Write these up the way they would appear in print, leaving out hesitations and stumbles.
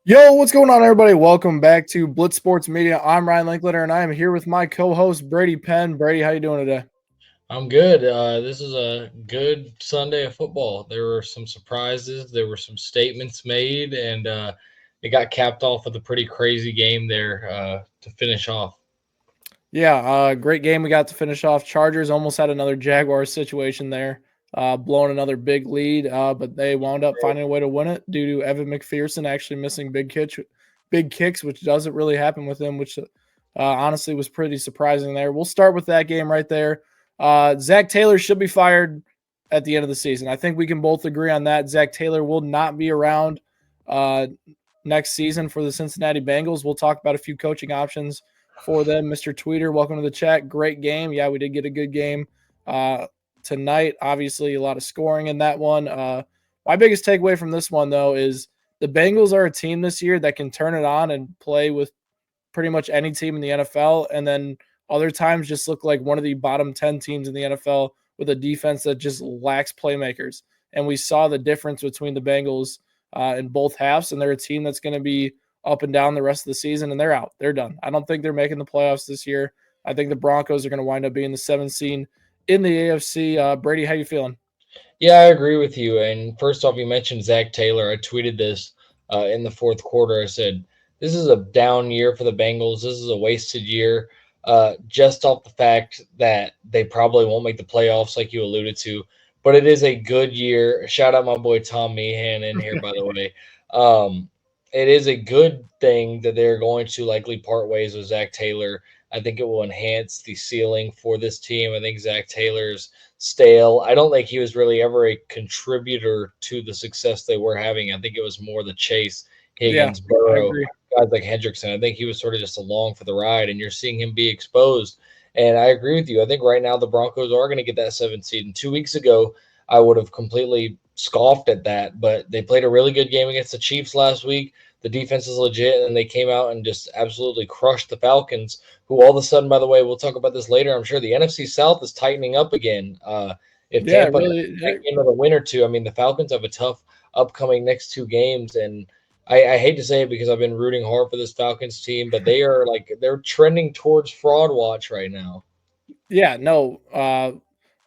Yo, what's going on, everybody? Welcome back to Blitz Sports Media. I'm Ryan Linklater, and I am here with my co-host Brady Penn. Brady, how you doing today? I'm good. This is a good Sunday of football. There were some surprises, there were some statements made, and it got capped off with a pretty crazy game there to finish off. Yeah, great game we got to finish off. Chargers almost had another Jaguars situation there, blowing another big lead, but they wound up finding a way to win it due to Evan McPherson actually missing big kicks, which doesn't really happen with him, which honestly was pretty surprising there. We'll start with that game right there. Zach Taylor should be fired at the end of the season. I think we can both agree on that. Zach Taylor will not be around uh, next season for the Cincinnati Bengals. We'll talk about a few coaching options for them. Mr. Tweeter, welcome to the chat. Great game. Yeah, we did get a good game tonight. Obviously, a lot of scoring in that one. My biggest takeaway from this one, though, is the Bengals are a team this year that can turn it on and play with pretty much any team in the NFL, and then other times just look like one of the bottom 10 teams in the NFL with a defense that just lacks playmakers. And we saw the difference between the Bengals in both halves, and they're a team that's going to be up and down the rest of the season, and they're out. They're done. I don't think they're making the playoffs this year. I think the Broncos are going to wind up being the 7th seed in the AFC. Brady, how you feeling? Yeah, I agree with you. And first off, you mentioned Zach Taylor. I tweeted this in the fourth quarter. I said, this is a down year for the Bengals. This is a wasted year, just off the fact that they probably won't make the playoffs, like you alluded to. But it is a good year. Shout out my boy Tom Meehan in here, by the way. Um, it is a good thing that they're going to likely part ways with Zach Taylor. I think it will enhance the ceiling for this team. I think Zach Taylor's stale. I don't think he was really ever a contributor to the success they were having. I think it was more the chase, Yeah, Higgins, I Burrow, agree. guys like Hendrickson. I think he was sort of just along for the ride, and you're seeing him be exposed. And I agree with you. I think right now the Broncos are going to get that 7th seed. And 2 weeks ago, I would have completely scoffed at that, but they played a really good game against the Chiefs last week. The defense is legit, and they came out and just absolutely crushed the Falcons, who all of a sudden, by the way, we'll talk about this later. I'm sure the NFC South is tightening up again. If Yeah, Tampa really. can get another win or two, I mean, the Falcons have a tough upcoming next two games, and I hate to say it because I've been rooting hard for this Falcons team, but they are like they're trending towards fraud watch right now. Yeah, no.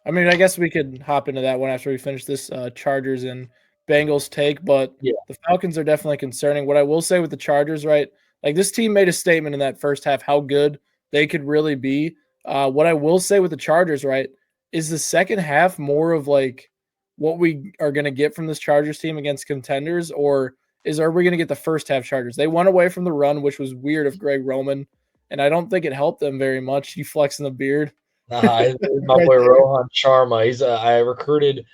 I mean, I guess we could hop into that one after we finish this Chargers and Bengals take, but Yeah, the Falcons are definitely concerning. What I will say with the Chargers, right? Like this team made a statement in that first half how good they could really be. What I will say with the Chargers, right, is the second half more of like what we are going to get from this Chargers team against contenders, or are we going to get the first half Chargers? They went away from the run, which was weird of Greg Roman, and I don't think it helped them very much. He flexing the beard it's my right boy there. Rohan Sharma. He's I recruited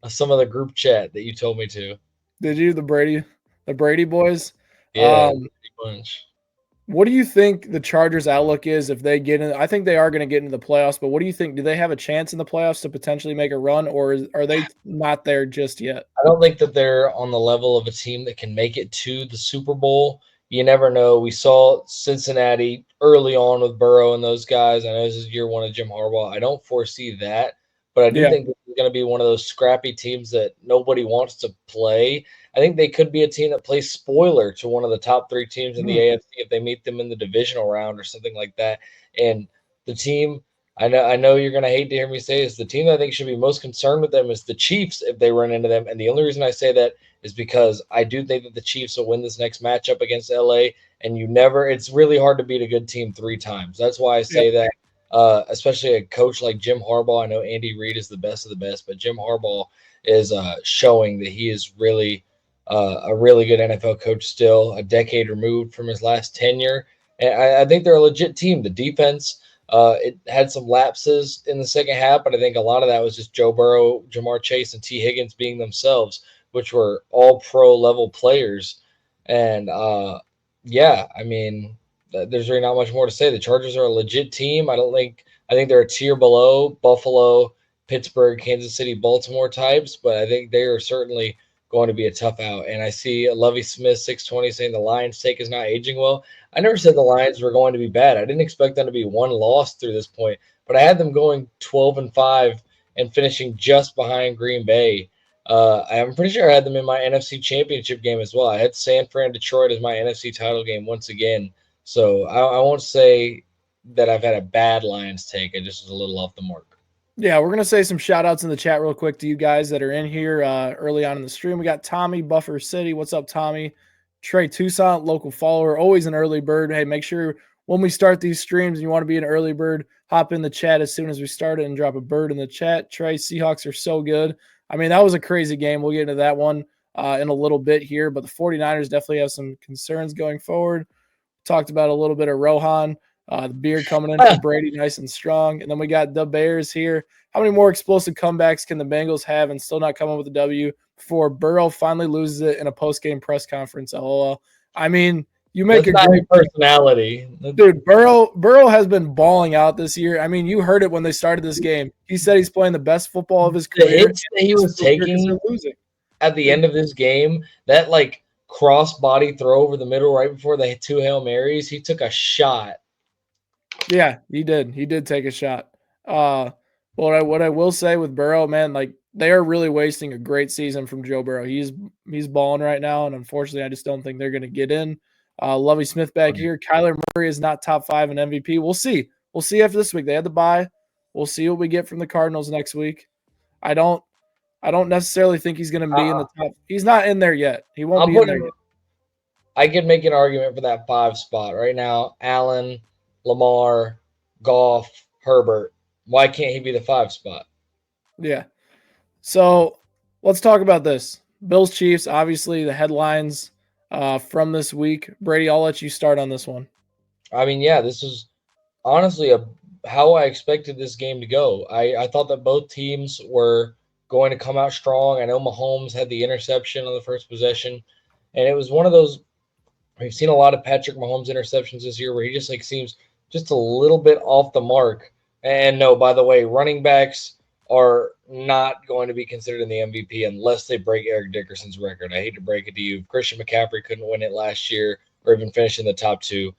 some of the group chat that you told me to. Did you the Brady boys? Yeah, Um, pretty much. what do you think the Chargers' outlook is if they get in? I think they are going to get into the playoffs, but what do you think? Do they have a chance in the playoffs to potentially make a run, or are they not there just yet? I don't think that they're on the level of a team that can make it to the Super Bowl. You never know. We saw Cincinnati early on with Burrow and those guys. I know this is year one of Jim Harbaugh. I don't foresee that, but I do Yeah. think this is going to be one of those scrappy teams that nobody wants to play. I think they could be a team that plays spoiler to one of the top three teams in the Hmm. AFC if they meet them in the divisional round or something like that. And the team I know you're gonna hate to hear me say this. The team that I think should be most concerned with them is the Chiefs if they run into them. And the only reason I say that is because I do think that the Chiefs will win this next matchup against LA. And it's really hard to beat a good team 3 times. That's why I Yep. say that, especially a coach like Jim Harbaugh. I know Andy Reid is the best of the best, but Jim Harbaugh is showing that he is really a really good NFL coach still, a decade removed from his last tenure. And I think they're a legit team. The defense, it had some lapses in the second half, but I think a lot of that was just Joe Burrow, Jamar Chase, and T. Higgins being themselves, which were all pro level players. And yeah, I mean, there's really not much more to say. The Chargers are a legit team. I think they're a tier below Buffalo, Pittsburgh, Kansas City, Baltimore types, but I think they are certainly going to be a tough out. And I see Lovey Smith 620 saying the Lions take is not aging well. I never said the Lions were going to be bad. I didn't expect them to be one loss through this point, but I had them going 12-5 and finishing just behind Green Bay. I'm pretty sure I had them in my NFC Championship game as well. I had San Fran Detroit as my NFC title game once again. So I won't say that I've had a bad Lions take. I just was a little off the mark. Yeah, we're going to say some shout outs in the chat real quick to you guys that are in here early on in the stream. We got Tommy, Buffer City. What's up, Tommy? Trey Toussaint, local follower, always an early bird. Hey, make sure when we start these streams and you want to be an early bird, hop in the chat as soon as we start it and drop a bird in the chat. Trey, Seahawks are so good. I mean, that was a crazy game. We'll get into that one in a little bit here, but the 49ers definitely have some concerns going forward. Talked about a little bit of Rohan. The beard coming in for Brady, nice and strong. And then we got the Bears here. How many more explosive comebacks can the Bengals have and still not come up with a W before Burrow finally loses it in a post-game press conference? LOL. I mean, you make That's a great personality. Dude, Burrow has been balling out this year. I mean, you heard it when they started this game. He said he's playing the best football of his career. The hits that he was taking at the end of this game, that like cross-body throw over the middle right before the 2 Hail Marys, he took a shot. Yeah, he did. He did take a shot. What I will say with Burrow, man, like they are really wasting a great season from Joe Burrow. He's balling right now, and unfortunately, I just don't think they're going to get in. Lovey Smith back here. Kyler Murray is not top 5 in MVP. We'll see. We'll see after this week. They had the bye. We'll see what we get from the Cardinals next week. I don't necessarily think he's going to be in the top. He's not in there yet. He won't be in there yet. I could make an argument for that 5 spot right now. Allen, Lamar, Goff, Herbert. Why can't he be the 5 spot? Yeah. So let's talk about this. Bills Chiefs, obviously the headlines from this week. Brady, I'll let you start on this one. I mean, yeah, this is honestly how I expected this game to go. I thought that both teams were going to come out strong. I know Mahomes had the interception on the first possession, and it was one of those. We've seen a lot of Patrick Mahomes interceptions this year where he just like seems just a little bit off the mark. And no, by the way, running backs are not going to be considered in the MVP unless they break Eric Dickerson's record. I hate to break it to you. Christian McCaffrey couldn't win it last year or even finish in the top 2.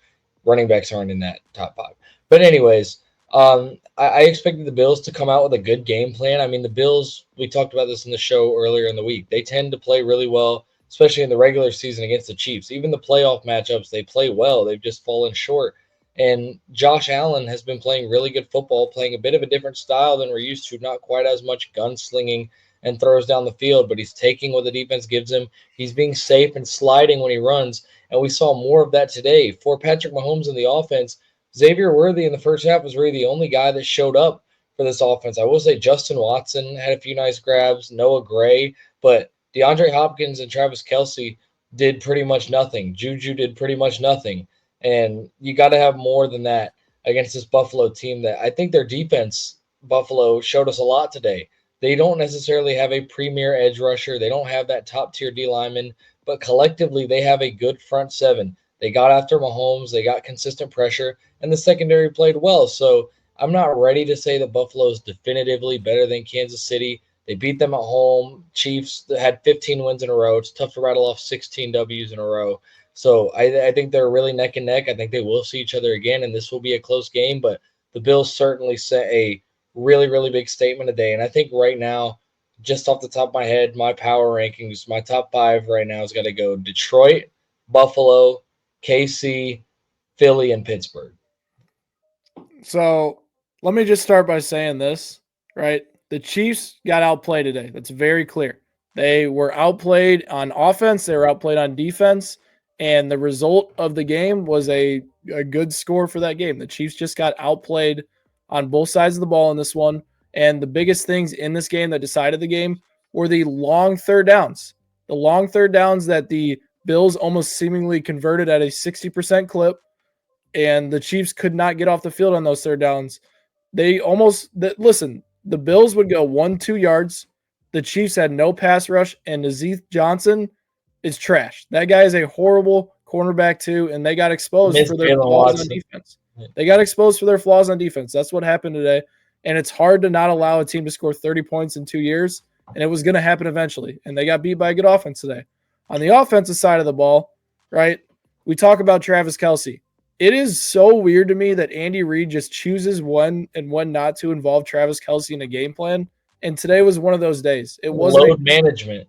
Running backs aren't in that top 5. But anyways, I expected the Bills to come out with a good game plan. I mean, the Bills, we talked about this in the show earlier in the week. They tend to play really well, especially in the regular season against the Chiefs. Even the playoff matchups, they play well. They've just fallen short. And Josh Allen has been playing really good football, playing a bit of a different style than we're used to, not quite as much gunslinging and throws down the field, but he's taking what the defense gives him. He's being safe and sliding when he runs, and we saw more of that today. For Patrick Mahomes in the offense, Xavier Worthy in the first half was really the only guy that showed up for this offense. I will say Justin Watson had a few nice grabs, Noah Gray, but DeAndre Hopkins and Travis Kelce did pretty much nothing. Juju did pretty much nothing. And you got to have more than that against this Buffalo team that I think their defense, Buffalo, showed us a lot today. They don't necessarily have a premier edge rusher. They don't have that top-tier D lineman, but collectively they have a good front 7. They got after Mahomes. They got consistent pressure, and the secondary played well. So I'm not ready to say that Buffalo is definitively better than Kansas City. They beat them at home. Chiefs had 15 wins in a row. It's tough to rattle off 16 W's in a row. So I think they're really neck and neck. I think they will see each other again, and this will be a close game. But the Bills certainly set a really, really big statement today. And I think right now, just off the top of my head, my power rankings, my top 5 right now has got to go Detroit, Buffalo, KC, Philly, and Pittsburgh. So let me just start by saying this, right? The Chiefs got outplayed today. That's very clear. They were outplayed on offense. They were outplayed on defense. And the result of the game was a good score for that game. The Chiefs just got outplayed on both sides of the ball in this one. And the biggest things in this game that decided the game were the long third downs. The long third downs that the Bills almost seemingly converted at a 60% clip. And the Chiefs could not get off the field on those third downs. Listen, the Bills would go 1-2 yards. The Chiefs had no pass rush, and Nazeeth Johnson is trash. That guy is a horrible cornerback too, and they got exposed for their flaws on defense. They got exposed for their flaws on defense. That's what happened today, and it's hard to not allow a team to score 30 points in 2 years, and it was going to happen eventually, and they got beat by a good offense today. On the offensive side of the ball, right, we talk about Travis Kelce. It is so weird to me that Andy Reid just chooses when and when not to involve Travis Kelce in a game plan. And today was one of those days. It wasn't Load management.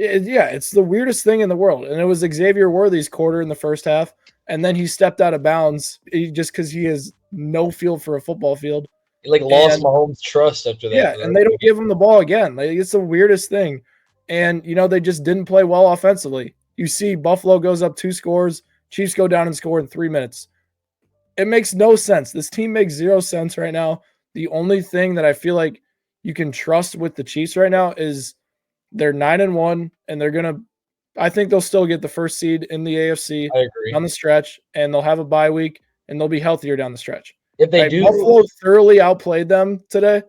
yeah, it's the weirdest thing in the world. And it was Xavier Worthy's quarter in the first half. And then he stepped out of bounds just because he has no feel for a football field. He like lost Mahomes' trust after that. Yeah, and they don't give him the ball again. Like, it's the weirdest thing. And, they just didn't play well offensively. You see Buffalo goes up 2 scores, Chiefs go down and score in 3 minutes. It makes no sense. This team makes 0 sense right now. The only thing that I feel like you can trust with the Chiefs right now is they're 9-1, and I think they'll still get the first seed in the AFC down the stretch, and they'll have a bye week, and they'll be healthier down the stretch. If they do, Buffalo thoroughly outplayed them today,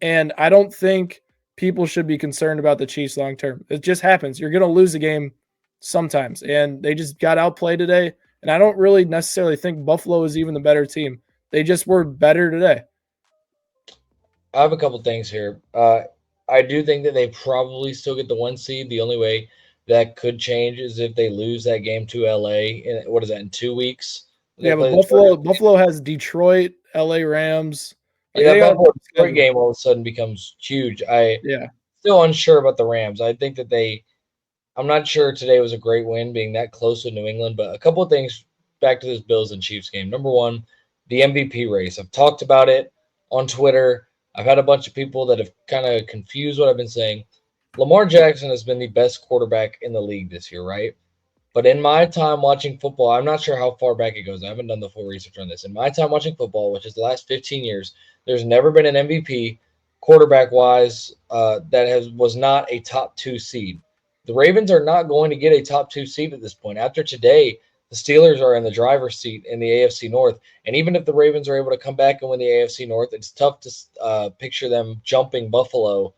and I don't think people should be concerned about the Chiefs long term. It just happens. You're going to lose a game sometimes, and they just got outplayed today. And I don't really necessarily think Buffalo is even the better team. They just were better today. I have a couple things here. I do think that they probably still get the 1 seed. The only way that could change is if they lose that game to LA. What is that, in 2 weeks? Yeah, but Buffalo has Detroit, LA Rams. Yeah, that Buffalo game all of a sudden becomes huge. Still unsure about the Rams. I think that I'm not sure today was a great win being that close with New England, but a couple of things back to this Bills and Chiefs game. Number one, the MVP race. I've talked about it on Twitter. I've had a bunch of people that have kind of confused what I've been saying. Lamar Jackson has been the best quarterback in the league this year, right? But in my time watching football, I'm not sure how far back it goes. I haven't done the full research on this. In my time watching football, which is the last 15 years, there's never been an MVP quarterback-wise that was not a top 2 seed. The Ravens are not going to get a top 2 seed at this point. After today, the Steelers are in the driver's seat in the AFC North. And even if the Ravens are able to come back and win the AFC North, it's tough to picture them jumping Buffalo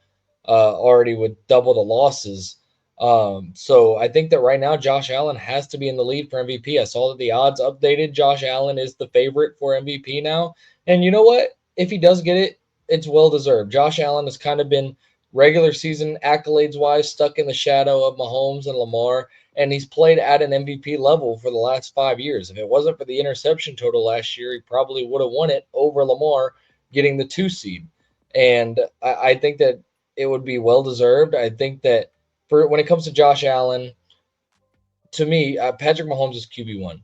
already with double the losses. So I think that right now Josh Allen has to be in the lead for MVP. I saw that the odds updated. Josh Allen is the favorite for MVP now. And you know what? If he does get it, it's well deserved. Josh Allen has kind of been regular season accolades wise stuck in the shadow of Mahomes and Lamar, and he's played at an MVP level for the last 5 years. If it wasn't for the interception total last year, he probably would have won it over Lamar getting the 2 seed. And I think that it would be well deserved. I think that when it comes to Josh Allen, to me, Patrick Mahomes is QB1.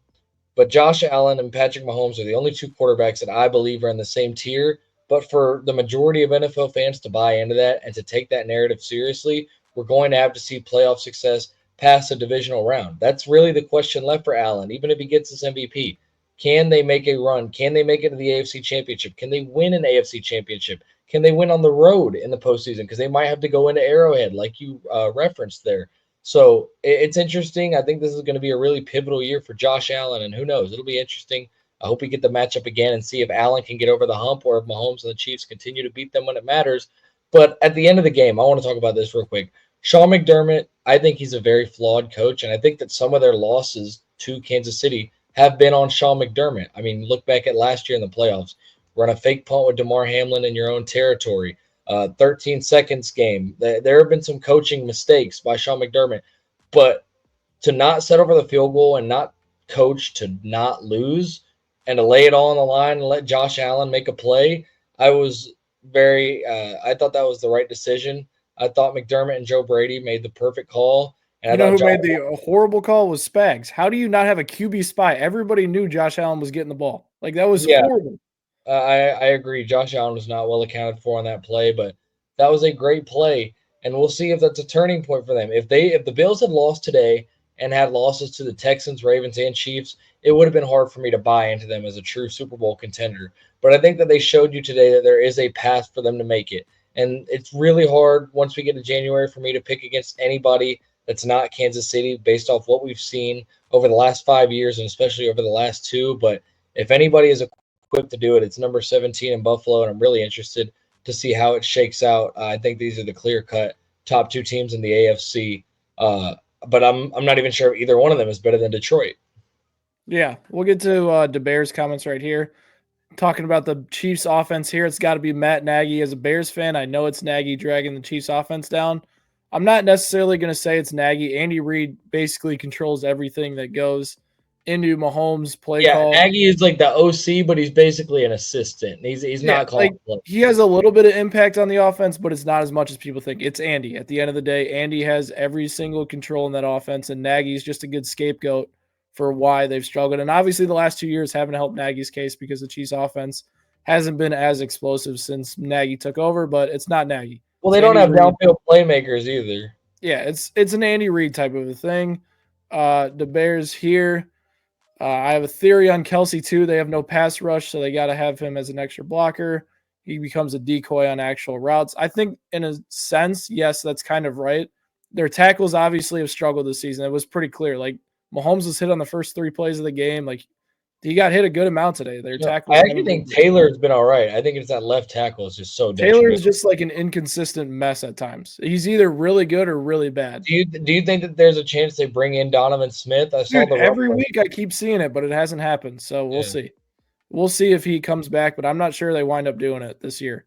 But Josh Allen and Patrick Mahomes are the only 2 quarterbacks that I believe are in the same tier. But for the majority of NFL fans to buy into that and to take that narrative seriously, we're going to have to see playoff success past a divisional round. That's really the question left for Allen, even if he gets this MVP. Can they make a run? Can they make it to the AFC Championship? Can they win an AFC Championship? Can they win on the road in the postseason? Because they might have to go into Arrowhead, like you referenced there. So it's interesting. I think this is going to be a really pivotal year for Josh Allen, and who knows? It'll be interesting. I hope we get the matchup again and see if Allen can get over the hump or if Mahomes and the Chiefs continue to beat them when it matters. But at the end of the game, I want to talk about this real quick. Sean McDermott, I think he's a very flawed coach, and I think that some of their losses to Kansas City have been on Sean McDermott. I mean, look back at last year in the playoffs. Run a fake punt with DeMar Hamlin in your own territory. 13 seconds game. There have been some coaching mistakes by Sean McDermott, but to not settle for the field goal and not coach to not lose and to lay it all on the line and let Josh Allen make a play, I was I thought that was the right decision. I thought McDermott and Joe Brady made the perfect call. And who made the horrible call was Spags. How do you not have a QB spy? Everybody knew Josh Allen was getting the ball. Like, that was horrible. I agree. Josh Allen was not well accounted for on that play, but that was a great play. And we'll see if that's a turning point for them. If the Bills had lost today and had losses to the Texans, Ravens, and Chiefs, it would have been hard for me to buy into them as a true Super Bowl contender. But I think that they showed you today that there is a path for them to make it. And it's really hard once we get to January for me to pick against anybody that's not Kansas City based off what we've seen over the last 5 years and especially over the last 2. But if anybody is equipped to do it, it's number 17 in Buffalo, and I'm really interested to see how it shakes out. I think these are the clear-cut top 2 teams in the AFC. But I'm not even sure if either one of them is better than Detroit. Yeah, we'll get to the Bears comments right here. Talking about the Chiefs offense here, it's got to be Matt Nagy. As a Bears fan, I know it's Nagy dragging the Chiefs offense down. I'm not necessarily going to say it's Nagy. Andy Reid basically controls everything that goes into Mahomes' play Yeah, call. Nagy is like the OC, but he's basically an assistant. He's Yeah, not calling like he has a little bit of impact on the offense, but it's not as much as people think. It's Andy. At the end of the day, Andy has every single control in that offense, and Nagy's just a good scapegoat for why they've struggled. And obviously, the last 2 years haven't helped Nagy's case because the Chiefs' offense hasn't been as explosive since Nagy took over. But it's not Nagy. Well, It's they don't Andy have Reid. downfield playmakers either. Yeah, it's an Andy Reid type of a thing. The Bears here. I have a theory on Kelsey too. They have no pass rush, so they got to have him as an extra blocker. He becomes a decoy on actual routes. I think, in a sense, yes, that's kind of right. Their tackles obviously have struggled this season. It was pretty clear. Like Mahomes was hit on the first 3 plays of the game. Like he got hit a good amount today. Their tackles. I actually think Taylor's been all right. I think it's that left tackle is just so Taylor is detrimental. just like an inconsistent mess at times. He's either really good or really bad. Do you think that there's a chance they bring in Donovan Smith? I saw Dude, every week I keep seeing it, but it hasn't happened. So we'll see. We'll see if he comes back, but I'm not sure they wind up doing it this year.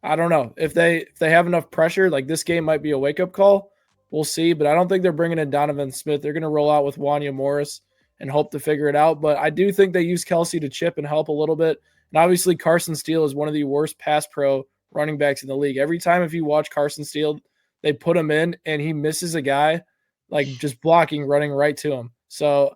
I don't know. If they have enough pressure, like this game might be a wake-up call. We'll see, but I don't think they're bringing in Donovan Smith. They're going to roll out with Wanya Morris and hope to figure it out. But I do think they use Kelsey to chip and help a little bit. And obviously Carson Steele is one of the worst pass pro running backs in the league. Every time if you watch Carson Steele, they put him in and he misses a guy, like just blocking, running right to him. So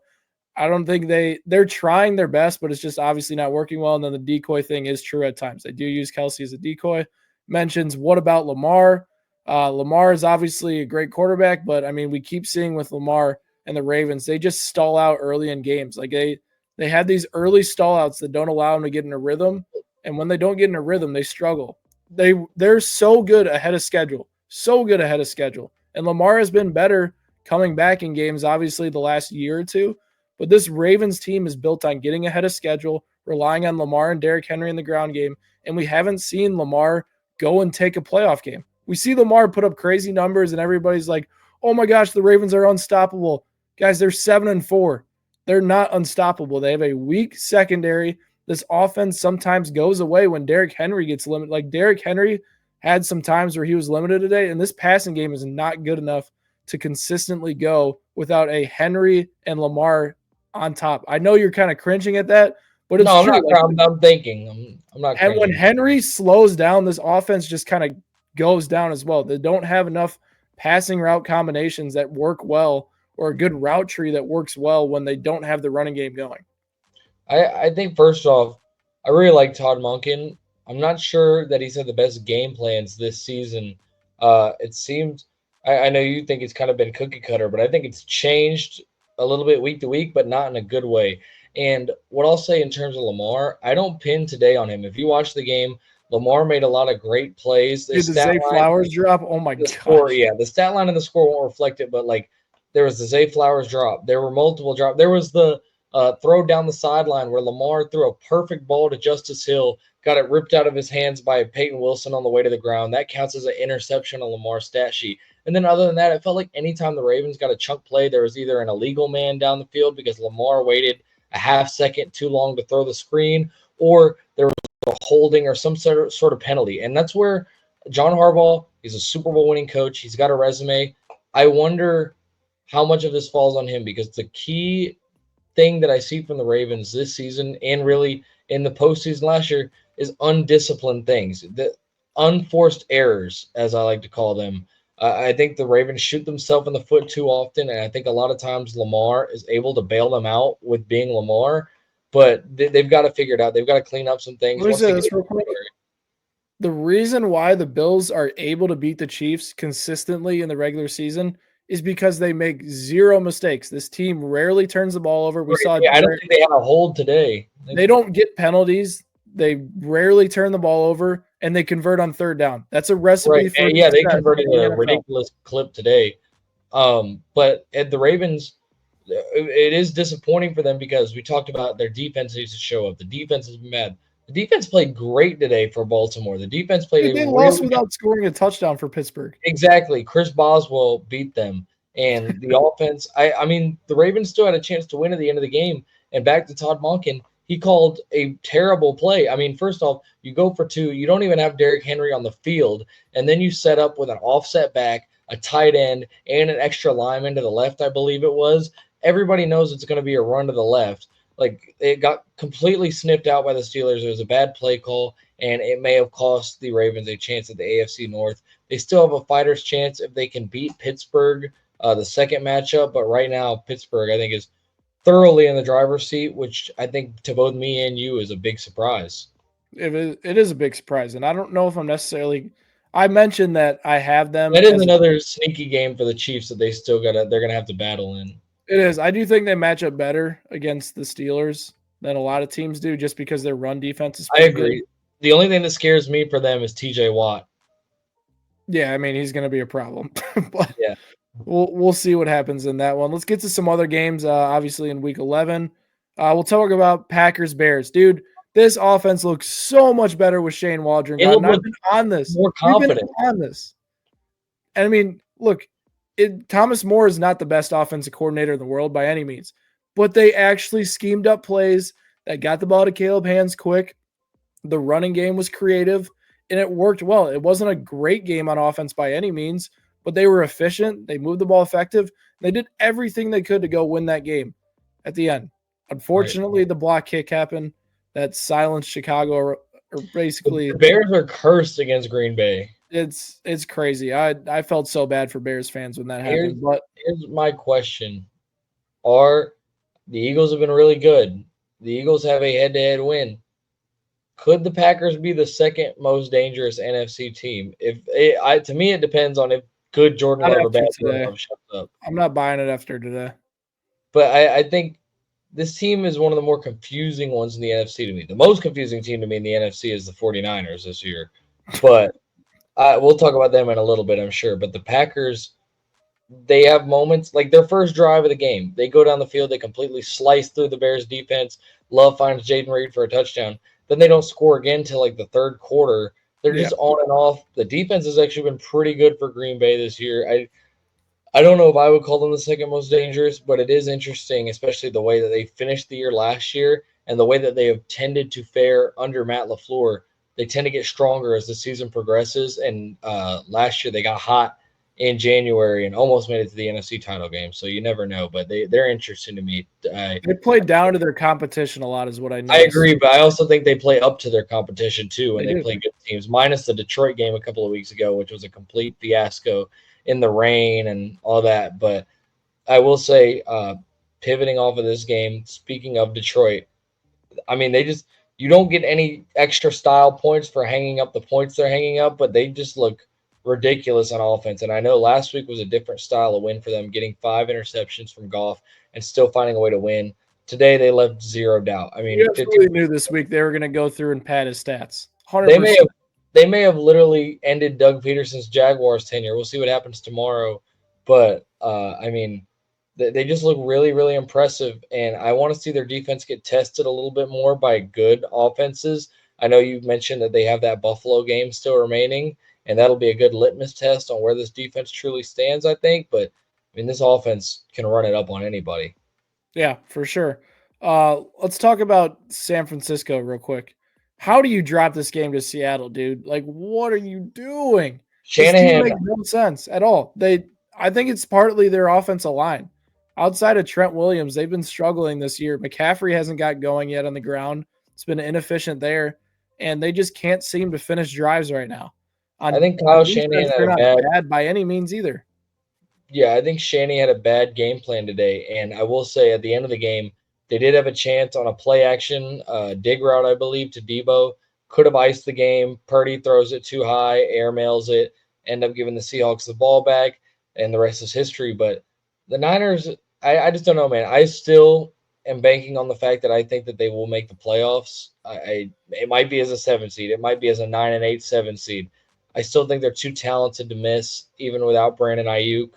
I don't think they're trying their best, but it's just obviously not working well. And then the decoy thing is true at times. They do use Kelsey as a decoy. Mentions, what about Lamar? Lamar is obviously a great quarterback, but I mean, we keep seeing with Lamar and the Ravens, they just stall out early in games. Like they have these early stall outs that don't allow them to get in a rhythm. And when they don't get in a rhythm, they struggle. They're so good ahead of schedule. So good ahead of schedule. And Lamar has been better coming back in games, obviously, the last year or two. But this Ravens team is built on getting ahead of schedule, relying on Lamar and Derrick Henry in the ground game, and we haven't seen Lamar go and take a playoff game. We see Lamar put up crazy numbers, and everybody's like, oh my gosh, the Ravens are unstoppable. Guys, they're 7-4. They're not unstoppable. They have a weak secondary. This offense sometimes goes away when Derrick Henry gets limited. Like Derrick Henry had some times where he was limited today, and this passing game is not good enough to consistently go without a Henry and Lamar on top. I know you're kind of cringing at that, but it's true. I'm thinking. I'm not. And when Henry slows down, this offense just kind of goes down as well. They don't have enough passing route combinations that work well, or a good route tree that works well when they don't have the running game going. I think first off, I really like Todd Monken. I'm not sure that he's had the best game plans this season. It seems I know you think it's kind of been cookie cutter, but I think it's changed a little bit week to week, but not in a good way. And what I'll say in terms of Lamar, I don't pin today on him. If you watch the game, Lamar made a lot of great plays. Dude, the Zay Flowers drop, oh my god. The stat line and the score won't reflect it, but like there was the Zay Flowers drop. There were multiple drops. There was the throw down the sideline where Lamar threw a perfect ball to Justice Hill, got it ripped out of his hands by Peyton Wilson on the way to the ground. That counts as an interception on Lamar's stat sheet. And then other than that, it felt like anytime the Ravens got a chunk play, there was either an illegal man down the field because Lamar waited a half second too long to throw the screen, or there was a holding or some sort of penalty. And that's where John Harbaugh is a Super Bowl winning coach. He's got a resume. I wonder how much of this falls on him, because the key thing that I see from the Ravens this season and really in the postseason last year is undisciplined things, the unforced errors, as I like to call them. I think the Ravens shoot themselves in the foot too often, and I think a lot of times Lamar is able to bail them out with being Lamar, but they've got to figure it out. They've got to clean up some things. Let me say this real quick. The reason why the Bills are able to beat the Chiefs consistently in the regular season is because they make zero mistakes. This team rarely turns the ball over. I don't think they had a hold today. They don't get penalties. They rarely turn the ball over, and they convert on third down. That's a recipe for they converted a ridiculous clip today. But at the Ravens, it is disappointing for them because we talked about their defense needs to show up. The defense has been bad. The defense played great today for Baltimore. The defense played. They lost without scoring a touchdown for Pittsburgh. Exactly. Chris Boswell beat them, and the offense. I mean, the Ravens still had a chance to win at the end of the game. And back to Todd Monken, he called a terrible play. I mean, first off, you go for two. You don't even have Derrick Henry on the field, and then you set up with an offset back, a tight end, and an extra lineman to the left, I believe it was. everybody knows it's going to be a run to the left. Like it got completely snipped out by the Steelers. It was a bad play call, and it may have cost the Ravens a chance at the AFC North. They still have a fighter's chance if they can beat Pittsburgh, the second matchup. But right now, Pittsburgh, I think, is thoroughly in the driver's seat, which I think to both me and you is a big surprise. It is a big surprise, and I don't know if I'm necessarily. I mentioned that I have them That is as another sneaky game for the Chiefs that they're gonna have to battle in. it is. I do think they match up better against the Steelers than a lot of teams do, just because their run defense is I pretty agree. good. The only thing that scares me for them is TJ Watt. Yeah, I mean he's going to be a problem, but Yeah. we'll see what happens in that one. Let's get to some other games. Obviously in Week 11, we'll talk about Packers Bears, dude. This offense looks so much better with Shane Waldron. It God, and I've looked been on this. more We've been confident. on this. And I mean, look, Thomas Moore is not the best offensive coordinator in the world by any means, but they actually schemed up plays that got the ball to Caleb hands quick. The running game was creative, and it worked well. It wasn't a great game on offense by any means, but they were efficient. They moved the ball effective. They did everything they could to go win that game at the end. Unfortunately, the block kick happened that silenced Chicago, or basically The Bears are cursed against Green Bay. it's crazy. I felt so bad for Bears fans when that happened. But Here's my question. The Eagles have been really good. The Eagles have a head-to-head win. Could the Packers be the second most dangerous NFC team? To me, it depends on if good Jordan not Love or after bad today. Jordan Love shows up. I'm not buying it after today. But I think this team is one of the more confusing ones in the NFC to me. The most confusing team to me in the NFC is the 49ers this year. But we'll talk about them in a little bit, I'm sure. But the Packers, they have moments like their first drive of the game. They go down the field, they completely slice through the Bears defense. Love finds Jaden Reed for a touchdown. Then they don't score again till like the third quarter. They're just on and off. The defense has actually been pretty good for Green Bay this year. I don't know if I would call them the second most dangerous, but it is interesting, especially the way that they finished the year last year and the way that they have tended to fare under Matt LaFleur. They tend to get stronger as the season progresses. And last year they got hot in January and almost made it to the NFC title game. So you never know, but they're interesting to me. They played down to their competition a lot, is what I I noticed. agree, but I also think they play up to their competition too, and They they do. play good teams. Minus the Detroit game a couple of weeks ago, which was a complete fiasco in the rain and all that. But I will say, pivoting off of this game, speaking of Detroit, I mean, you don't get any extra style points for hanging up the points they're hanging up, but they just look ridiculous on offense. And I know last week was a different style of win for them, getting 5 interceptions from Goff and still finding a way to win. Today they left zero doubt. I mean, You absolutely knew this week they were going to go through and pad his stats. 100%. they may have literally ended Doug Peterson's Jaguars tenure. We'll see what happens tomorrow, but I mean, they just look really, really impressive, and I want to see their defense get tested a little bit more by good offenses. I know you mentioned that they have that Buffalo game still remaining, and that'll be a good litmus test on where this defense truly stands, I think. But I mean, this offense can run it up on anybody. Yeah, for sure. Let's talk about San Francisco real quick. How do you drop this game to Seattle, dude? Like, what are you doing? This team Shanahan, makes no sense at all. I think it's partly their offensive line. Outside of Trent Williams, they've been struggling this year. McCaffrey hasn't got going yet on the ground. It's been inefficient there, and they just can't seem to finish drives right now. I think Kyle Shanahan they're had not bad by any means either. Yeah, I think Shanahan had a bad game plan today. And I will say at the end of the game, they did have a chance on a play action dig route, I believe, to Debo. Could have iced the game. Purdy throws it too high, airmails it, end up giving the Seahawks the ball back, and the rest is history. But the Niners, I just don't know, man. I still am banking on the fact that I think that they will make the playoffs. It might be as a 7 seed. It might be as a 9 and 8 7 seed. I still think they're too talented to miss, even without Brandon Ayuk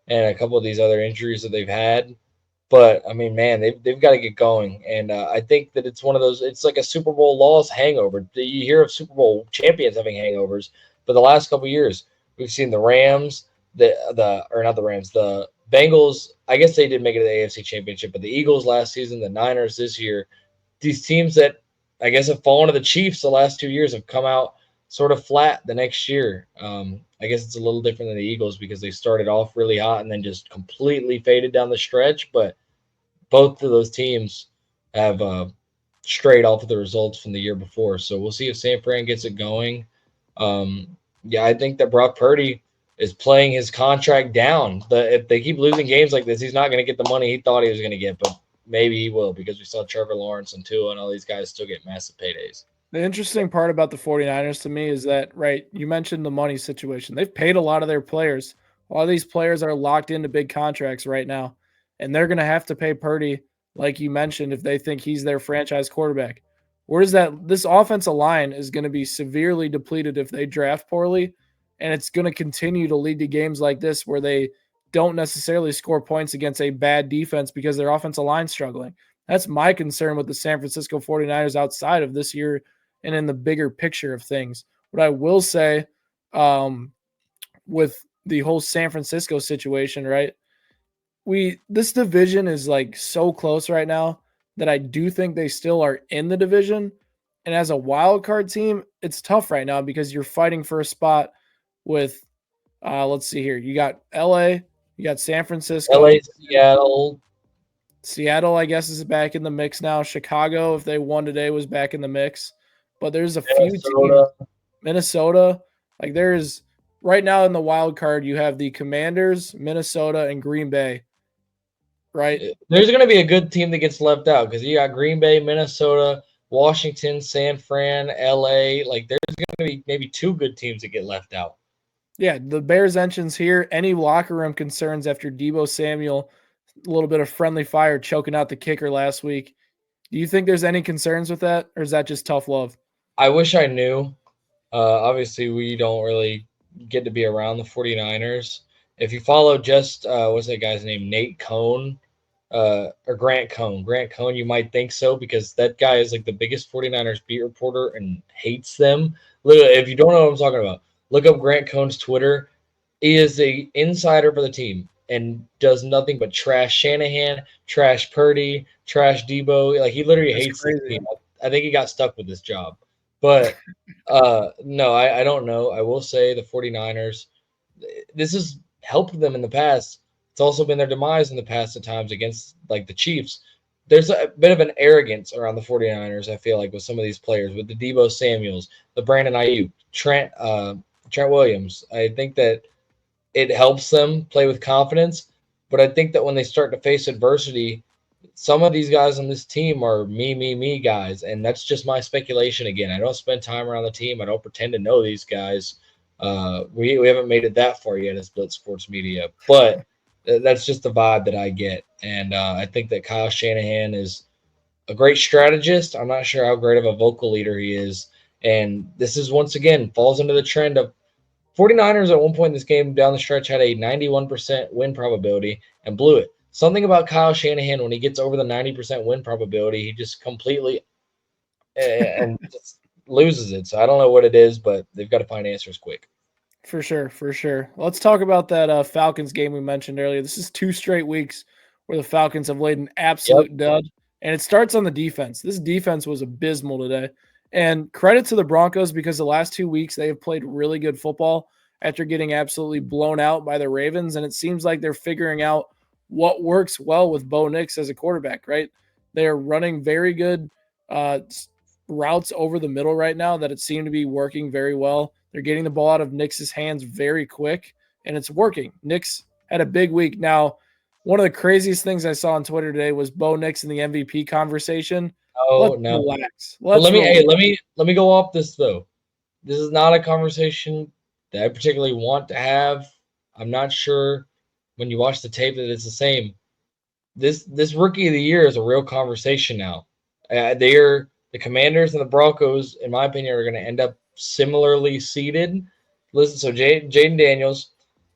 and a couple of these other injuries that they've had. But I mean, man, they've got to get going, and I think that it's one of those. It's like a Super Bowl loss hangover. You hear of Super Bowl champions having hangovers, but the last couple of years we've seen the Rams, not the Rams, the Bengals. I guess they did make it to the AFC Championship, but the Eagles last season, the Niners this year. These teams that I guess have fallen to the Chiefs the last 2 years have come out sort of flat the next year. I guess it's a little different than the Eagles because they started off really hot and then just completely faded down the stretch. But both of those teams have strayed off of the results from the year before. So we'll see if San Fran gets it going. Yeah, I think that Brock Purdy is playing his contract down. If they keep losing games like this, he's not going to get the money he thought he was going to get, but maybe he will because we saw Trevor Lawrence and Tua and all these guys still get massive paydays. The interesting part about the 49ers to me is that, right, you mentioned the money situation. They've paid a lot of their players. A lot of these players are locked into big contracts right now, and they're going to have to pay Purdy, like you mentioned, if they think he's their franchise quarterback. Where does that? This offensive line is going to be severely depleted if they draft poorly, and it's going to continue to lead to games like this where they don't necessarily score points against a bad defense because their offensive line's struggling. That's my concern with the San Francisco 49ers outside of this year and in the bigger picture of things. What I will say with the whole San Francisco situation, right? This division is like so close right now that I do think they still are in the division. And as a wild card team, it's tough right now because you're fighting for a spot with let's see here. You got LA, you got San Francisco. LA, Seattle. Seattle, I guess, is back in the mix now. Chicago, if they won today, was back in the mix. But there's a few teams. Minnesota. Like there's right now in the wild card, you have the Commanders, Minnesota, and Green Bay. Right? There's going to be a good team that gets left out because you got Green Bay, Minnesota, Washington, San Fran, LA. Like there's going to be maybe two good teams that get left out. Yeah, the Bears entrance here. Any locker room concerns after Deebo Samuel, a little bit of friendly fire choking out the kicker last week. Do you think there's any concerns with that, or is that just tough love? I wish I knew. Obviously, we don't really get to be around the 49ers. If you follow just, what's that guy's name? Nate Cohn or Grant Cohn. Grant Cohn, you might think so because that guy is like the biggest 49ers beat reporter and hates them. Literally, if you don't know what I'm talking about, look up Grant Cohn's Twitter. He is the insider for the team and does nothing but trash Shanahan, trash Purdy, trash Debo. Like he literally hates the team. I think he got stuck with this job. But no, I don't know. I will say the 49ers, this has helped them in the past. It's also been their demise in the past at times against like the Chiefs. There's a bit of an arrogance around the 49ers, I feel like, with some of these players, with the Deebo Samuels, the Brandon Ayuk, Trent Williams. I think that it helps them play with confidence. But I think that when they start to face adversity, some of these guys on this team are me guys. And that's just my speculation again. I don't spend time around the team. I don't pretend to know these guys. We haven't made it that far yet as Blitz Sports Media. But that's just the vibe that I get. And I think that Kyle Shanahan is a great strategist. I'm not sure how great of a vocal leader he is. And this is, once again, falls into the trend of 49ers at one point in this game down the stretch had a 91% win probability and blew it. Something about Kyle Shanahan, when he gets over the 90% win probability, he just completely and just loses it. So I don't know what it is, but they've got to find answers quick. For sure, for sure. Let's talk about that Falcons game we mentioned earlier. This is 2 straight weeks where the Falcons have laid an absolute dud, and it starts on the defense. This defense was abysmal today. And credit to the Broncos because the last 2 weeks they have played really good football after getting absolutely blown out by the Ravens. And it seems like they're figuring out what works well with Bo Nix as a quarterback, right? They are running very good routes over the middle right now that it seemed to be working very well. They're getting the ball out of Nix's hands very quick, and it's working. Nix had a big week. Now, one of the craziest things I saw on Twitter today was Bo Nix in the MVP conversation. Oh, no. Relax. Let me go off this though. This is not a conversation that I particularly want to have. I'm not sure when you watch the tape that it's the same. This rookie of the year is a real conversation now. The Commanders and the Broncos, in my opinion, are going to end up similarly seeded. Listen, so Jaden Daniels,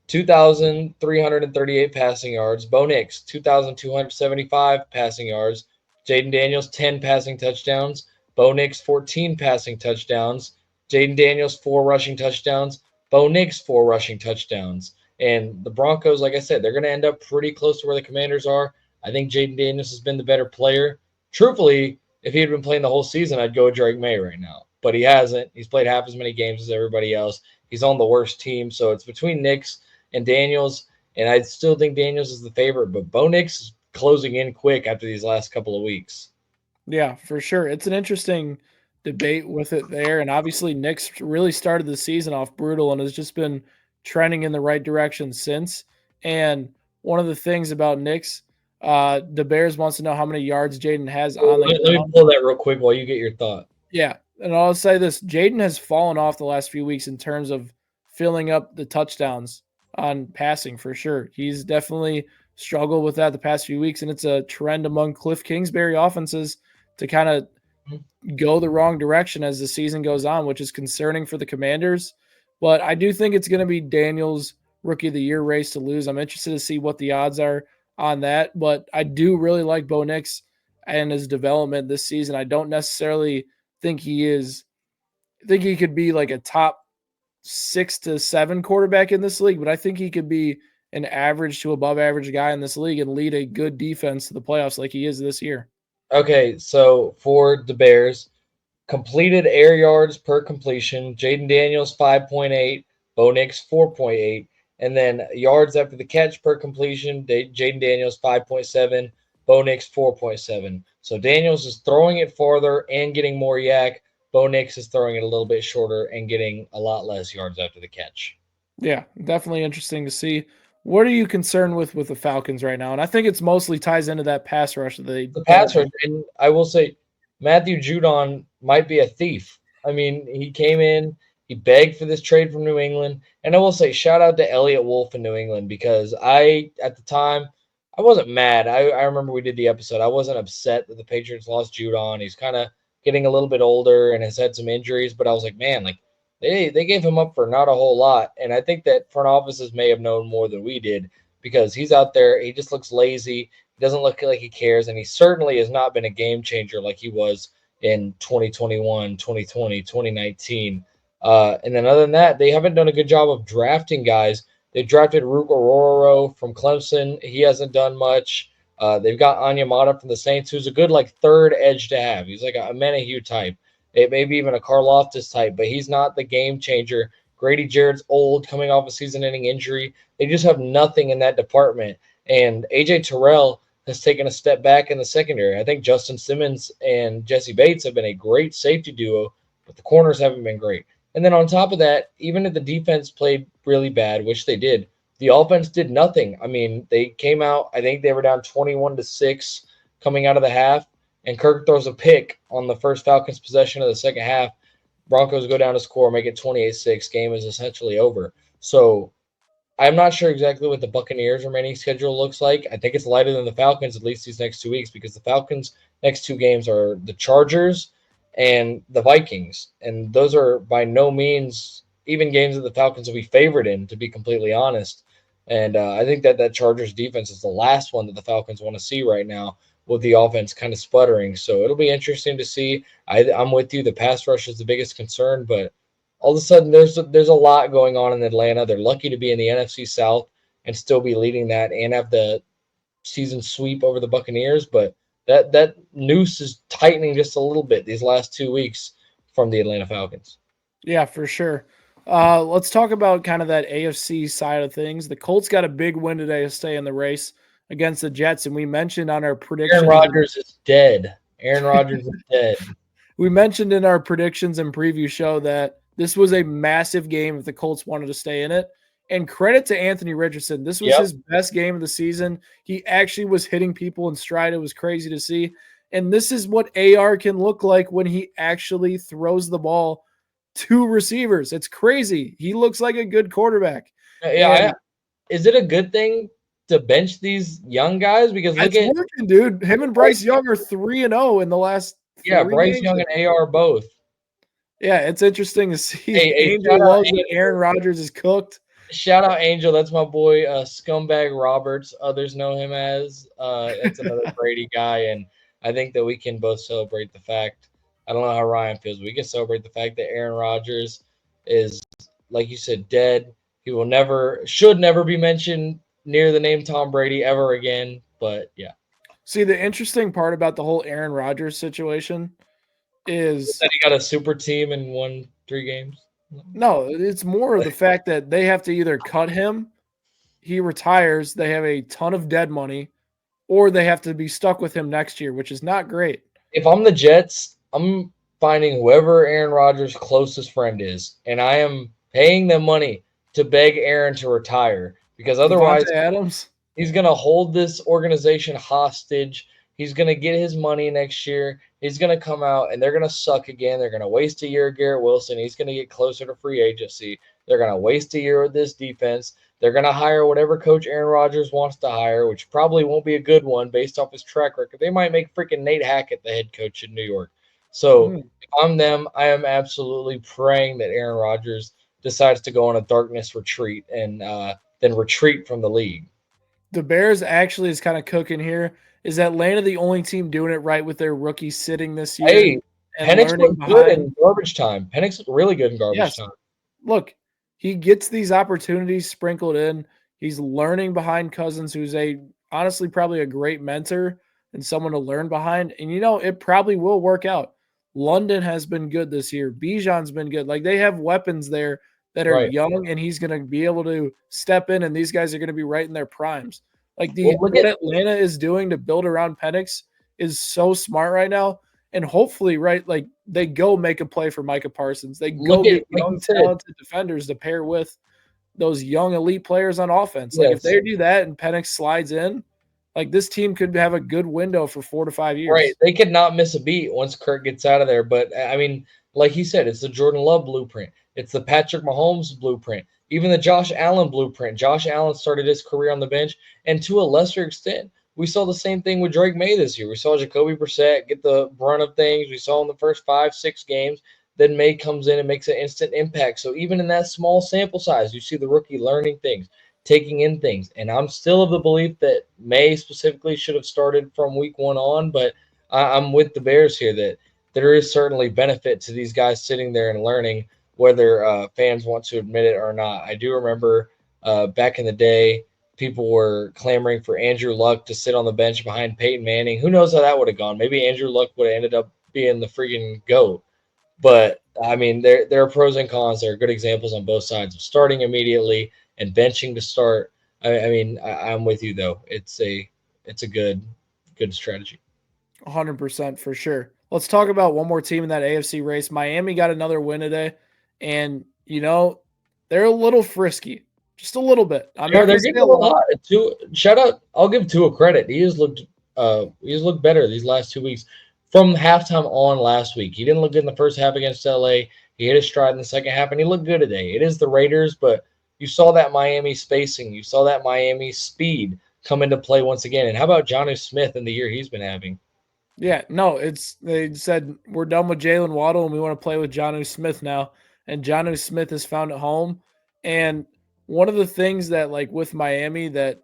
2,338 passing yards. Bo Nix, 2,275 passing yards. Jaden Daniels, 10 passing touchdowns. Bo Nix, 14 passing touchdowns. Jaden Daniels, 4 rushing touchdowns. Bo Nix, 4 rushing touchdowns. And the Broncos, like I said, they're going to end up pretty close to where the Commanders are. I think Jaden Daniels has been the better player. Truthfully, if he had been playing the whole season, I'd go Drake May right now. But he hasn't. He's played half as many games as everybody else. He's on the worst team. So it's between Nix and Daniels. And I still think Daniels is the favorite. But Bo Nix is closing in quick after these last couple of weeks. Yeah, for sure. It's an interesting debate with it there. And obviously, Nick's really started the season off brutal and has just been trending in the right direction since. And one of the things about Nick's, the Bears wants to know how many yards Jaden has on the Let me ground. pull that real quick while you get your thought. Yeah. And I'll say this Jaden has fallen off the last few weeks in terms of filling up the touchdowns on passing for sure. He's definitely struggled with that the past few weeks. And it's a trend among Cliff Kingsbury offenses to kind of go the wrong direction as the season goes on, which is concerning for the Commanders. But I do think it's going to be Daniel's Rookie of the Year race to lose. I'm interested to see what the odds are on that. But I do really like Bo Nix and his development this season. I don't necessarily think he is. I think he could be like a top 6 to 7 quarterback in this league, but I think he could be an average to above average guy in this league and lead a good defense to the playoffs like he is this year. Okay, so for the Bears, completed air yards per completion, Jaden Daniels 5.8, Bo Nix 4.8, and then yards after the catch per completion, Jaden Daniels 5.7, Bo Nix 4.7. So Daniels is throwing it farther and getting more yak. Bo Nix is throwing it a little bit shorter and getting a lot less yards after the catch. Yeah, definitely interesting to see. What are you concerned with the Falcons right now? And I think it's mostly ties into that pass rush that they The don't. pass rush, and I will say Matthew Judon might be a thief. I mean, he came in, he begged for this trade from New England, and I will say shout out to Elliott Wolf in New England because at the time I wasn't mad. I remember we did the episode. I wasn't upset that the Patriots lost Judon. He's kind of getting a little bit older and has had some injuries, but I was like, man, like they gave him up for not a whole lot, and I think that front offices may have known more than we did because he's out there. He just looks lazy. He doesn't look like he cares, and he certainly has not been a game changer like he was in 2021, 2020, 2019. And then other than that, they haven't done a good job of drafting guys. They drafted Rook Ororo from Clemson. He hasn't done much. They've got Anyamata from the Saints, who's a good like third edge to have. He's like a Menahue type, maybe even a Karloftis type, but he's not the game changer. Grady Jarrett's old, coming off a season-ending injury. They just have nothing in that department. And AJ Terrell has taken a step back in the secondary. I think Justin Simmons and Jesse Bates have been a great safety duo, but the corners haven't been great. And then on top of that, even if the defense played really bad, which they did, the offense did nothing. I mean, they came out, I think they were down 21-6 coming out of the half, and Kirk throws a pick on the first Falcons possession of the second half. Broncos go down to score, make it 28-6. Game is essentially over. So I'm not sure exactly what the Buccaneers' remaining schedule looks like. I think it's lighter than the Falcons, at least these next 2 weeks, because the Falcons' next 2 games are the Chargers and the Vikings. And those are by no means even games that the Falcons will be favored in, to be completely honest. And I think that Chargers defense is the last one that the Falcons want to see right now, with the offense kind of sputtering. So it'll be interesting to see. I'm with you. The pass rush is the biggest concern, but all of a sudden there's a lot going on in Atlanta. They're lucky to be in the NFC South and still be leading that and have the season sweep over the Buccaneers. But that noose is tightening just a little bit these last 2 weeks from the Atlanta Falcons. Yeah, for sure. Let's talk about kind of that AFC side of things. The Colts got a big win today to stay in the race against the Jets, and we mentioned on our predictions. Aaron Rodgers is dead. Aaron Rodgers is dead. We mentioned in our predictions and preview show that this was a massive game if the Colts wanted to stay in it. And credit to Anthony Richardson. This was his best game of the season. He actually was hitting people in stride. It was crazy to see. And this is what AR can look like when he actually throws the ball to receivers. It's crazy. He looks like a good quarterback. Yeah. Is it a good thing to bench these young guys? Because look at working, dude. Him and Bryce Young are 3-0 in the last 3 Bryce games. Young and AR both. Yeah, it's interesting to see. Angel loves that Aaron Rodgers is cooked. Shout out Angel. That's my boy, Scumbag Roberts. Others know him as. It's another Brady guy. And I think that we can both celebrate the fact. I don't know how Ryan feels, but we can celebrate the fact that Aaron Rodgers is, like you said, dead. He should never be mentioned near the name Tom Brady ever again. But yeah. See, the interesting part about the whole Aaron Rodgers situation is that he got a super team and won 3 games. No, it's more of the fact that they have to either cut him, he retires, they have a ton of dead money, or they have to be stuck with him next year, which is not great. If I'm the Jets, I'm finding whoever Aaron Rodgers' closest friend is, and I am paying them money to beg Aaron to retire because otherwise Devontae Adams. he's going to hold this organization hostage. He's going to get his money next year. He's going to come out and they're going to suck again. They're going to waste a year of Garrett Wilson. He's going to get closer to free agency. They're going to waste a year with this defense. They're going to hire whatever coach Aaron Rodgers wants to hire, which probably won't be a good one based off his track record. They might make freaking Nate Hackett the head coach in New York. So if I'm them, I am absolutely praying that Aaron Rodgers decides to go on a darkness retreat and then retreat from the league. The Bears actually is kind of cooking here. Is Atlanta the only team doing it right with their rookie sitting this year? Hey, and Penix learning looked good behind? in garbage time. Penix looked really good in garbage Yes. time. Look, he gets these opportunities sprinkled in. He's learning behind Cousins, who's honestly probably a great mentor and someone to learn behind. And it probably will work out. London has been good this year. Bijan's been good. Like, they have weapons there that are Right. young, and he's going to be able to step in, and these guys are going to be right in their primes. Like, Well, what Atlanta is doing to build around Penix is so smart right now. And hopefully, right, like, they go make a play for Micah Parsons. They go get young, talented defenders to pair with those young elite players on offense. Like, if they do that and Penix slides in, like, this team could have a good window for 4 to 5 years. Right. They could not miss a beat once Kirk gets out of there. But, I mean, like he said, it's the Jordan Love blueprint. It's the Patrick Mahomes blueprint. Even the Josh Allen blueprint. Josh Allen started his career on the bench, and to a lesser extent, we saw the same thing with Drake May this year. We saw Jacoby Brissett get the brunt of things. We saw in the first 5-6 games. Then May comes in and makes an instant impact. So even in that small sample size, you see the rookie learning things, taking in things. And I'm still of the belief that May specifically should have started from week 1 on, but I'm with the Bears here that there is certainly benefit to these guys sitting there and learning, whether fans want to admit it or not. I do remember back in the day, people were clamoring for Andrew Luck to sit on the bench behind Peyton Manning. Who knows how that would have gone? Maybe Andrew Luck would have ended up being the freaking GOAT. But, I mean, there are pros and cons. There are good examples on both sides of starting immediately and benching to start. I'm with you, though. It's a good strategy. 100% for sure. Let's talk about one more team in that AFC race. Miami got another win today, and they're a little frisky, just a little bit. They're getting a little hot. Shout out! I'll give Tua credit. He has looked better these last 2 weeks. From halftime on last week, he didn't look good in the first half against LA. He hit his stride in the second half, and he looked good today. It is the Raiders, but you saw that Miami spacing, you saw that Miami speed come into play once again. And how about Jonnu Smith in the year he's been having? Yeah, no, they said we're done with Jalen Waddle and we want to play with Jonnu Smith now. And Jonnu Smith has found a home. And one of the things that, like, with Miami that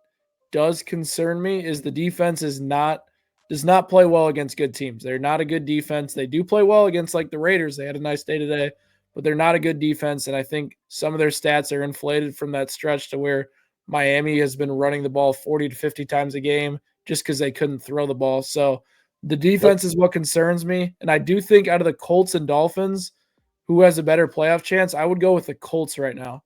does concern me is the defense does not play well against good teams. They're not a good defense. They do play well against, like, the Raiders. They had a nice day today, but they're not a good defense. And I think some of their stats are inflated from that stretch to where Miami has been running the ball 40 to 50 times a game just because they couldn't throw the ball. So the defense is what concerns me. And I do think out of the Colts and Dolphins, who has a better playoff chance, I would go with the Colts right now.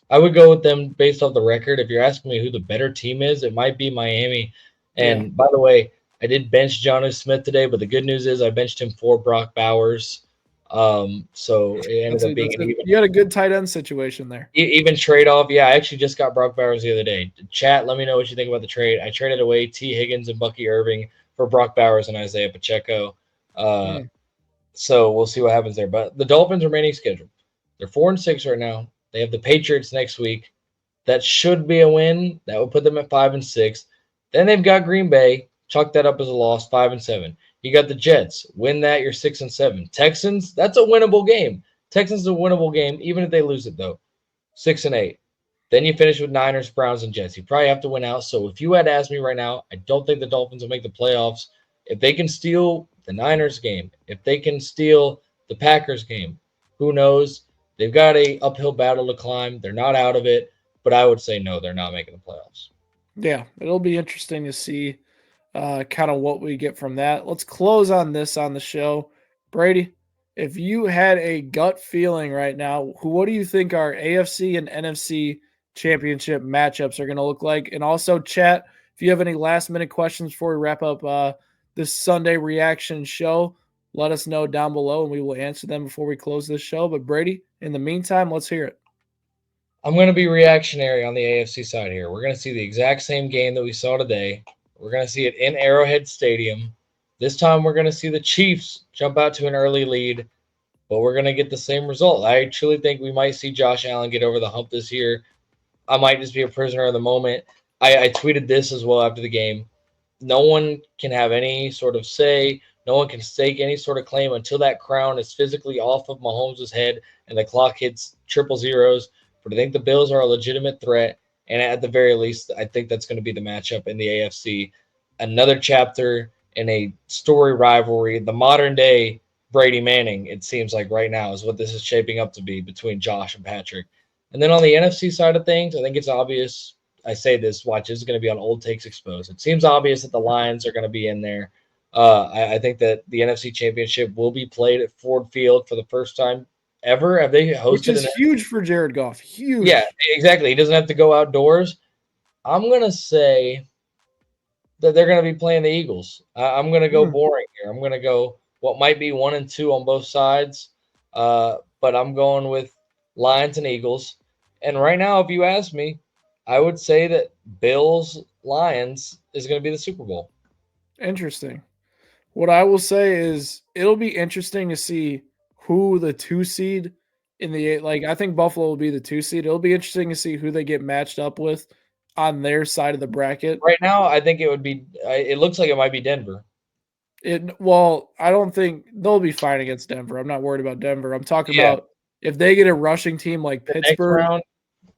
I would go with them based off the record. If you're asking me who the better team is, it might be Miami. And by the way, I did bench Jonnu Smith today, but the good news is I benched him for Brock Bowers. So it ended up being an even. You had a good tight end situation there. Even trade off. Yeah, I actually just got Brock Bowers the other day. Chat, let me know what you think about the trade. I traded away T. Higgins and Bucky Irving for Brock Bowers and Isaiah Pacheco. So we'll see what happens there. But the Dolphins remaining schedule. They're 4-6 right now. They have the Patriots next week. That should be a win. That would put them at 5-6. Then they've got Green Bay. Chalk that up as a loss, 5-7. You got the Jets. Win that, you're 6-7. Texans, that's a winnable game. Texans is a winnable game, even if they lose it, though. 6-8. Then you finish with Niners, Browns, and Jets. You probably have to win out. So if you had to ask me right now, I don't think the Dolphins will make the playoffs. If they can steal the Niners game, if they can steal the Packers game, who knows? They've got a uphill battle to climb. They're not out of it, but I would say no, they're not making the playoffs. Yeah, it'll be interesting to see kind of what we get from that. Let's close on this on the show. Brady, if you had a gut feeling right now, what do you think our AFC and NFC championship matchups are going to look like? And also, chat, If you have any last-minute questions before we wrap up this Sunday reaction show, let us know down below, and we will answer them before we close this show. But Brady, in the meantime, let's hear it. I'm going to be reactionary on the AFC side here. We're going to see the exact same game that we saw today. We're going to see it in Arrowhead Stadium. This time we're going to see the Chiefs jump out to an early lead, but we're going to get the same result. I truly think we might see Josh Allen get over the hump this year. I might just be a prisoner of the moment. I tweeted this as well after the game. No one can have any sort of say. No one can stake any sort of claim until that crown is physically off of Mahomes' head and the clock hits triple zeros. But I think the Bills are a legitimate threat. And at the very least, I think that's going to be the matchup in the AFC. Another chapter in a story rivalry. The modern day Brady Manning, it seems like right now, is what this is shaping up to be between Josh and Patrick. And then on the NFC side of things, I think it's obvious. I say this, watch, this is going to be on Old Takes Exposed. It seems obvious that the Lions are going to be in there. I think that the NFC Championship will be played at Ford Field for the first time ever. Have they hosted? Which is huge for Jared Goff. Huge. Yeah, exactly. He doesn't have to go outdoors. I'm going to say that they're going to be playing the Eagles. I'm going to go boring here. I'm going to go what might be 1-2 on both sides, but I'm going with Lions and Eagles. And right now, if you ask me, I would say that Bills Lions is going to be the Super Bowl. Interesting. What I will say is it'll be interesting to see who the 2 seed in the like. I think Buffalo will be the 2 seed. It'll be interesting to see who they get matched up with on their side of the bracket. Right now, I think it would be. It looks like it might be Denver. Well, I don't think they'll be fine against Denver. I'm not worried about Denver. I'm talking about if they get a rushing team like Pittsburgh.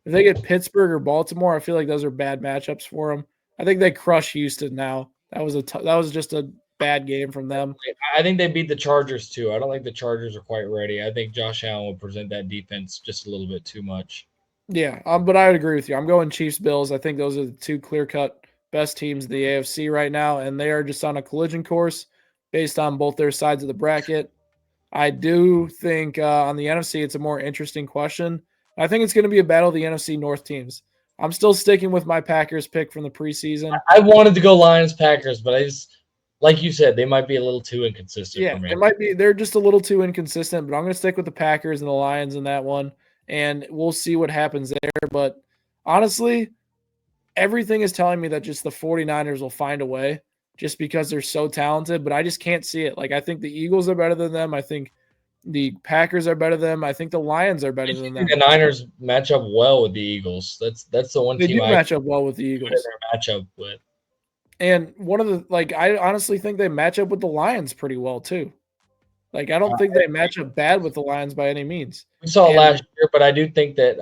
If they get Pittsburgh or Baltimore, I feel like those are bad matchups for them. I think they crush Houston now. That was just a bad game from them. I think they beat the Chargers too. I don't think the Chargers are quite ready. I think Josh Allen will present that defense just a little bit too much. Yeah, but I would agree with you. I'm going Chiefs Bills. I think those are the 2 clear-cut best teams in the AFC right now, and they are just on a collision course based on both their sides of the bracket. I do think on the NFC, it's a more interesting question. I think it's going to be a battle of the NFC North teams. I'm still sticking with my Packers pick from the preseason. I wanted to go Lions Packers, but I just, like you said, they might be a little too inconsistent for me. It might be. They're just a little too inconsistent, but I'm going to stick with the Packers and the Lions in that one, and we'll see what happens there. But honestly, everything is telling me that just the 49ers will find a way just because they're so talented, but I just can't see it. Like, I think the Eagles are better than them. I think the Packers are better than them. I think the Lions are better than them. The Niners match up well with the Eagles. That's the one team they do match up well with the Eagles. Match up with. And one of the I honestly think they match up with the Lions pretty well too. Like, I don't think they match up bad with the Lions by any means. We saw it last year, but I do think that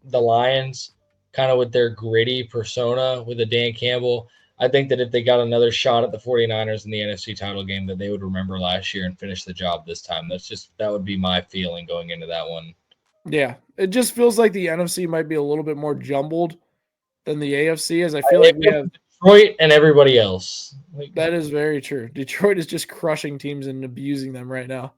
the Lions, kind of with their gritty persona with the Dan Campbell, I think that if they got another shot at the 49ers in the NFC title game, that they would remember last year and finish the job this time. That would be my feeling going into that one. Yeah, it just feels like the NFC might be a little bit more jumbled than the AFC is. I feel like we have Detroit and everybody else. That is very true. Detroit is just crushing teams and abusing them right now.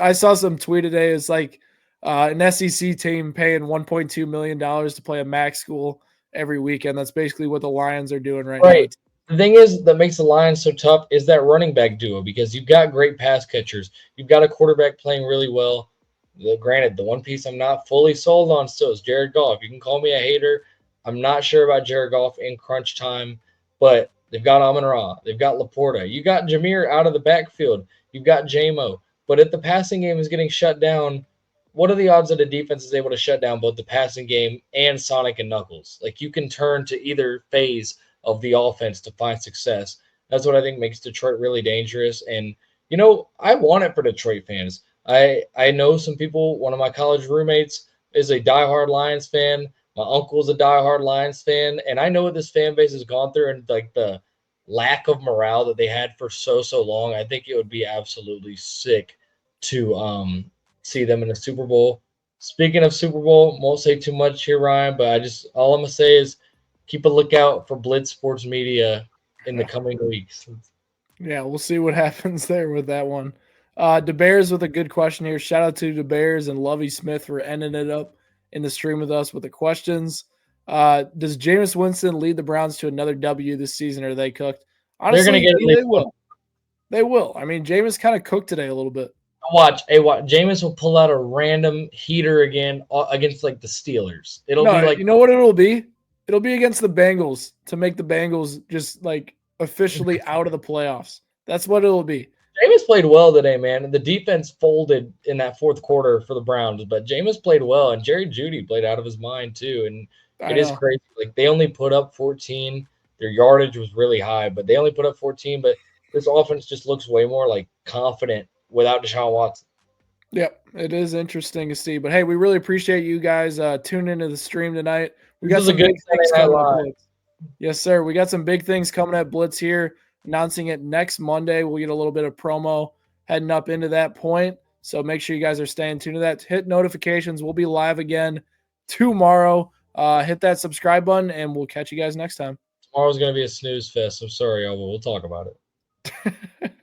I saw some tweet today. It's like an SEC team paying $1.2 million to play a MAC school every weekend. That's basically what the Lions are doing right now. The thing is that makes the Lions so tough is that running back duo, because you've got great pass catchers. You've got a quarterback playing really well. Granted, the one piece I'm not fully sold on still is Jared Goff. You can call me a hater. I'm not sure about Jared Goff in crunch time, but they've got Amon-Ra. They've got Laporta. You got Jameer out of the backfield. You've got J-Mo. But if the passing game is getting shut down, what are the odds that a defense is able to shut down both the passing game and Sonic and Knuckles? Like, you can turn to either phase of the offense to find success. That's what I think makes Detroit really dangerous. And, you know, I want it for Detroit fans. I know some people, one of my college roommates is a diehard Lions fan. My uncle's a diehard Lions fan. And I know what this fan base has gone through and, like, the lack of morale that they had for so long. I think it would be absolutely sick to see them in the Super Bowl. Speaking of Super Bowl, won't say too much here, Ryan, but all I'm going to say is keep a lookout for Blitz Sports Media in the coming weeks. Yeah, we'll see what happens there with that one. DeBears with a good question here. Shout out to DeBears and Lovey Smith for ending it up in the stream with us with the questions. Does Jameis Winston lead the Browns to another W this season, or are they cooked? They're going to Honestly, get at they least one. will. They will. I mean, Jameis kind of cooked today a little bit. Watch. Jameis will pull out a random heater again against like the Steelers. It'll be like, you know what it'll be? It'll be against the Bengals to make the Bengals just like officially out of the playoffs. That's what it'll be. Jameis played well today, man. And the defense folded in that fourth quarter for the Browns, but Jameis played well, and Jerry Jeudy played out of his mind too. And it is crazy. Like they only put up 14. Their yardage was really high, but they only put up 14. But this offense just looks way more like confident without Deshaun Watson. Yep, it is interesting to see. But hey, we really appreciate you guys tuning into the stream tonight. We got some big things coming at Blitz. Yes, sir. We got some big things coming at Blitz here. Announcing it next Monday. We'll get a little bit of promo heading up into that point. So make sure you guys are staying tuned to that. Hit notifications. We'll be live again tomorrow. Hit that subscribe button, and we'll catch you guys next time. Tomorrow's going to be a snooze fest. I'm sorry, y'all, but we'll talk about it.